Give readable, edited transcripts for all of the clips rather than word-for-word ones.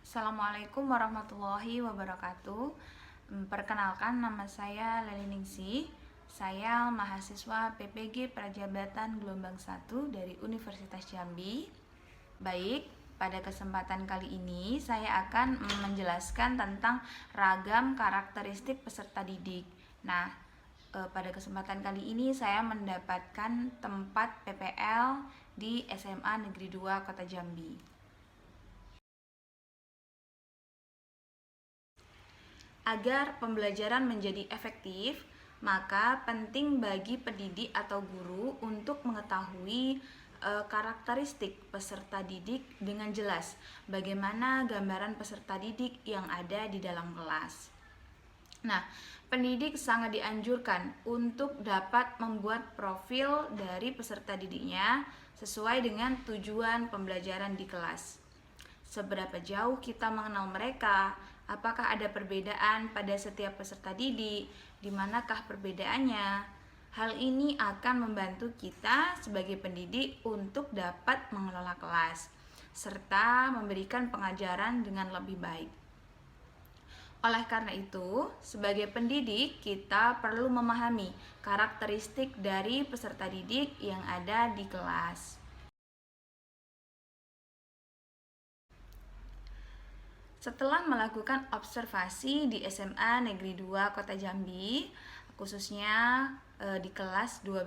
Assalamualaikum warahmatullahi wabarakatuh. Perkenalkan, nama saya Leli Ningsi. Saya mahasiswa PPG Prajabatan Gelombang 1 dari Universitas Jambi. Baik, pada kesempatan kali ini saya akan menjelaskan tentang ragam karakteristik peserta didik. Nah, pada kesempatan kali ini saya mendapatkan tempat PPL di SMA Negeri 2 Kota Jambi. Agar pembelajaran menjadi efektif, maka penting bagi pendidik atau guru untuk mengetahui karakteristik peserta didik dengan jelas. Bagaimana gambaran peserta didik yang ada di dalam kelas. Nah, pendidik sangat dianjurkan untuk dapat membuat profil dari peserta didiknya sesuai dengan tujuan pembelajaran di kelas. Seberapa jauh kita mengenal mereka, apakah ada perbedaan pada setiap peserta didik, di manakah perbedaannya. Hal ini akan membantu kita sebagai pendidik untuk dapat mengelola kelas, serta memberikan pengajaran dengan lebih baik. Oleh karena itu, sebagai pendidik, kita perlu memahami karakteristik dari peserta didik yang ada di kelas. Setelah melakukan observasi di SMA Negeri 2 Kota Jambi, khususnya di kelas 12,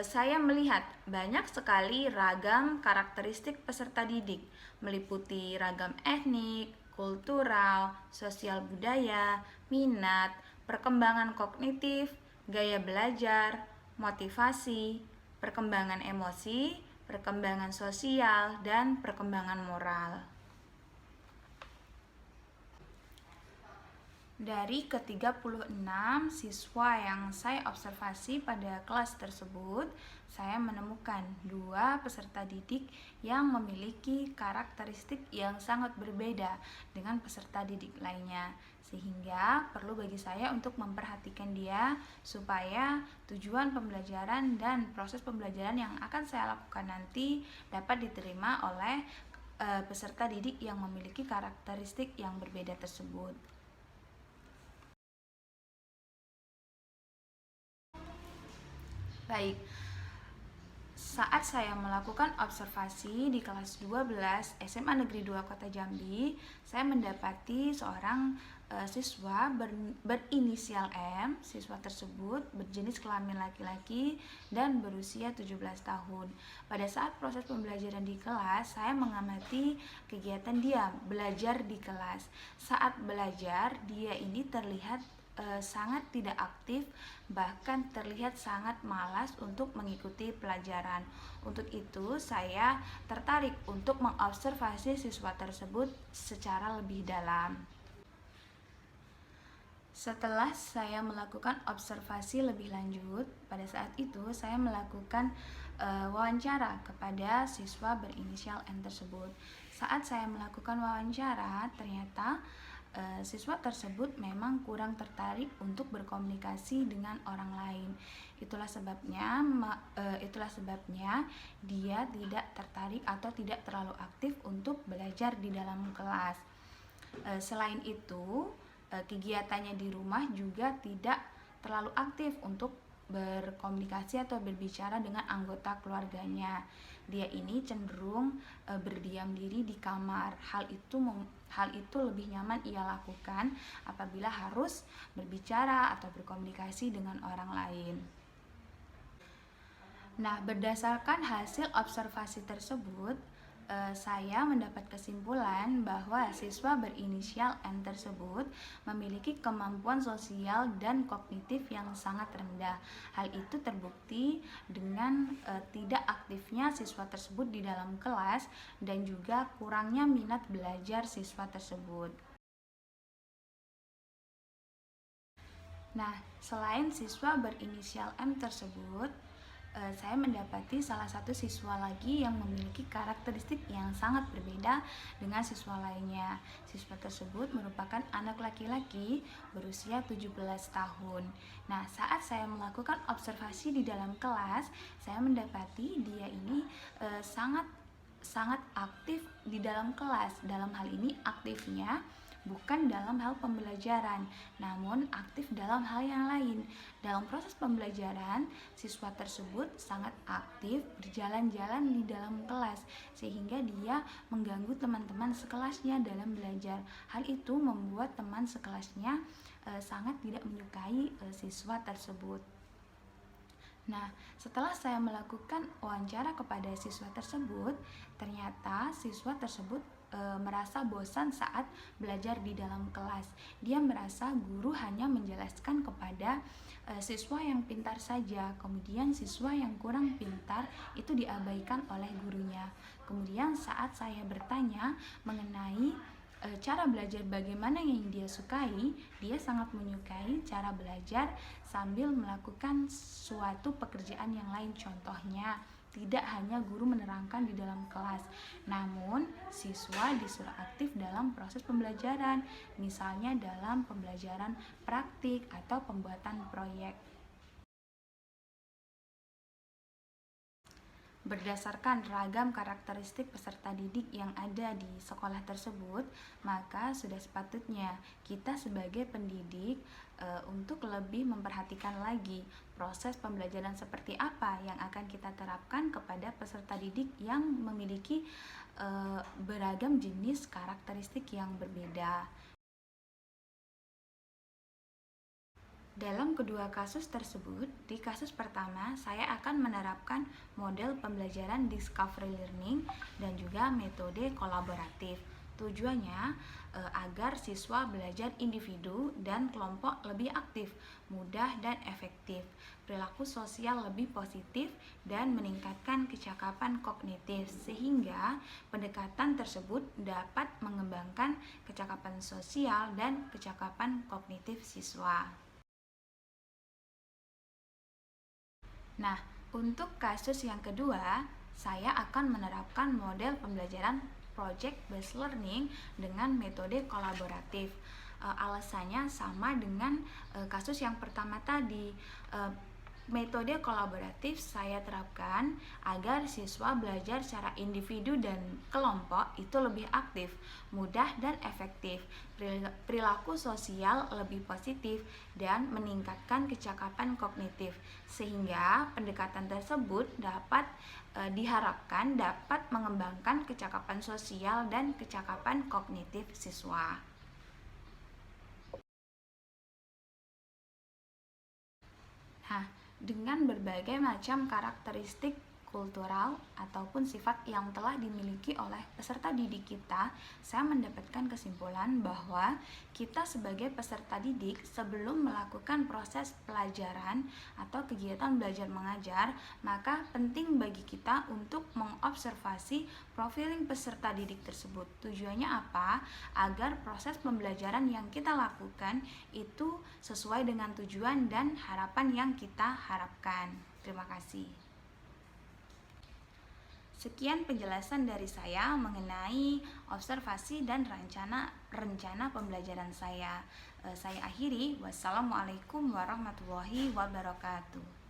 saya melihat banyak sekali ragam karakteristik peserta didik, meliputi ragam etnik, kultural, sosial budaya, minat, perkembangan kognitif, gaya belajar, motivasi, perkembangan emosi, perkembangan sosial, dan perkembangan moral. Dari ke-36 siswa yang saya observasi pada kelas tersebut, saya menemukan 2 peserta didik yang memiliki karakteristik yang sangat berbeda dengan peserta didik lainnya. Sehingga perlu bagi saya untuk memperhatikan dia supaya tujuan pembelajaran dan proses pembelajaran yang akan saya lakukan nanti dapat diterima oleh peserta didik yang memiliki karakteristik yang berbeda tersebut. Baik, saat saya melakukan observasi di kelas 12 SMA Negeri 2 Kota Jambi, saya mendapati seorang siswa berinisial M. Siswa tersebut berjenis kelamin laki-laki dan berusia 17 tahun. Pada saat proses pembelajaran di kelas, saya mengamati kegiatan dia belajar di kelas. Saat belajar, dia ini terlihat sangat tidak aktif, bahkan terlihat sangat malas untuk mengikuti pelajaran. Untuk itu, saya tertarik untuk mengobservasi siswa tersebut secara lebih dalam. Setelah saya melakukan observasi lebih lanjut, pada saat itu saya melakukan wawancara kepada siswa berinisial M tersebut. Saat saya melakukan wawancara, ternyata siswa tersebut memang kurang tertarik untuk berkomunikasi dengan orang lain. Itulah sebabnya dia tidak tertarik atau tidak terlalu aktif untuk belajar di dalam kelas. Selain itu, kegiatannya di rumah juga tidak terlalu aktif untuk berkomunikasi atau berbicara dengan anggota keluarganya. Dia ini cenderung berdiam diri di kamar. Hal itu lebih nyaman ia lakukan apabila harus berbicara atau berkomunikasi dengan orang lain. Nah, berdasarkan hasil observasi tersebut, saya mendapat kesimpulan bahwa siswa berinisial M tersebut memiliki kemampuan sosial dan kognitif yang sangat rendah. Hal itu terbukti dengan tidak aktifnya siswa tersebut di dalam kelas dan juga kurangnya minat belajar siswa tersebut. Nah, selain siswa berinisial M tersebut, saya mendapati salah satu siswa lagi yang memiliki karakteristik yang sangat berbeda dengan siswa lainnya. Siswa tersebut merupakan anak laki-laki berusia 17 tahun. Nah, saat saya melakukan observasi di dalam kelas, saya mendapati dia ini sangat sangat aktif di dalam kelas. Dalam hal ini aktifnya bukan dalam hal pembelajaran, namun aktif dalam hal yang lain. Dalam proses pembelajaran, siswa tersebut sangat aktif berjalan-jalan di dalam kelas, sehingga dia mengganggu teman-teman sekelasnya dalam belajar. Hal itu membuat teman sekelasnya sangat tidak menyukai siswa tersebut. Nah, setelah saya melakukan wawancara kepada siswa tersebut, ternyata siswa tersebut merasa bosan saat belajar di dalam kelas. Dia merasa guru hanya menjelaskan kepada siswa yang pintar saja, kemudian siswa yang kurang pintar itu diabaikan oleh gurunya. Kemudian saat saya bertanya mengenai cara belajar bagaimana yang dia sukai, dia sangat menyukai cara belajar sambil melakukan suatu pekerjaan yang lain. Contohnya, tidak hanya guru menerangkan di dalam kelas, namun siswa disuruh aktif dalam proses pembelajaran, misalnya dalam pembelajaran praktik atau pembuatan proyek. Berdasarkan ragam karakteristik peserta didik yang ada di sekolah tersebut, maka sudah sepatutnya kita sebagai pendidik untuk lebih memperhatikan lagi proses pembelajaran seperti apa yang akan kita terapkan kepada peserta didik yang memiliki beragam jenis karakteristik yang berbeda. Dalam kedua kasus tersebut, di kasus pertama saya akan menerapkan model pembelajaran discovery learning dan juga metode kolaboratif. Tujuannya agar siswa belajar individu dan kelompok lebih aktif, mudah dan efektif, perilaku sosial lebih positif, dan meningkatkan kecakapan kognitif, sehingga pendekatan tersebut dapat mengembangkan kecakapan sosial dan kecakapan kognitif siswa. Nah, untuk kasus yang kedua, saya akan menerapkan model pembelajaran project based learning dengan metode kolaboratif. Alasannya sama dengan kasus yang pertama tadi. Metode kolaboratif saya terapkan agar siswa belajar secara individu dan kelompok itu lebih aktif, mudah dan efektif, perilaku sosial lebih positif, dan meningkatkan kecakapan kognitif, sehingga pendekatan tersebut diharapkan dapat mengembangkan kecakapan sosial dan kecakapan kognitif siswa. Nah, dengan berbagai macam karakteristik kultural ataupun sifat yang telah dimiliki oleh peserta didik kita, saya mendapatkan kesimpulan bahwa kita sebagai peserta didik sebelum melakukan proses pelajaran atau kegiatan belajar mengajar, maka penting bagi kita untuk mengobservasi profiling peserta didik tersebut. Tujuannya apa? Agar proses pembelajaran yang kita lakukan itu sesuai dengan tujuan dan harapan yang kita harapkan. Terima kasih. Sekian penjelasan dari saya mengenai observasi dan rencana pembelajaran saya. Saya akhiri. Wassalamualaikum warahmatullahi wabarakatuh.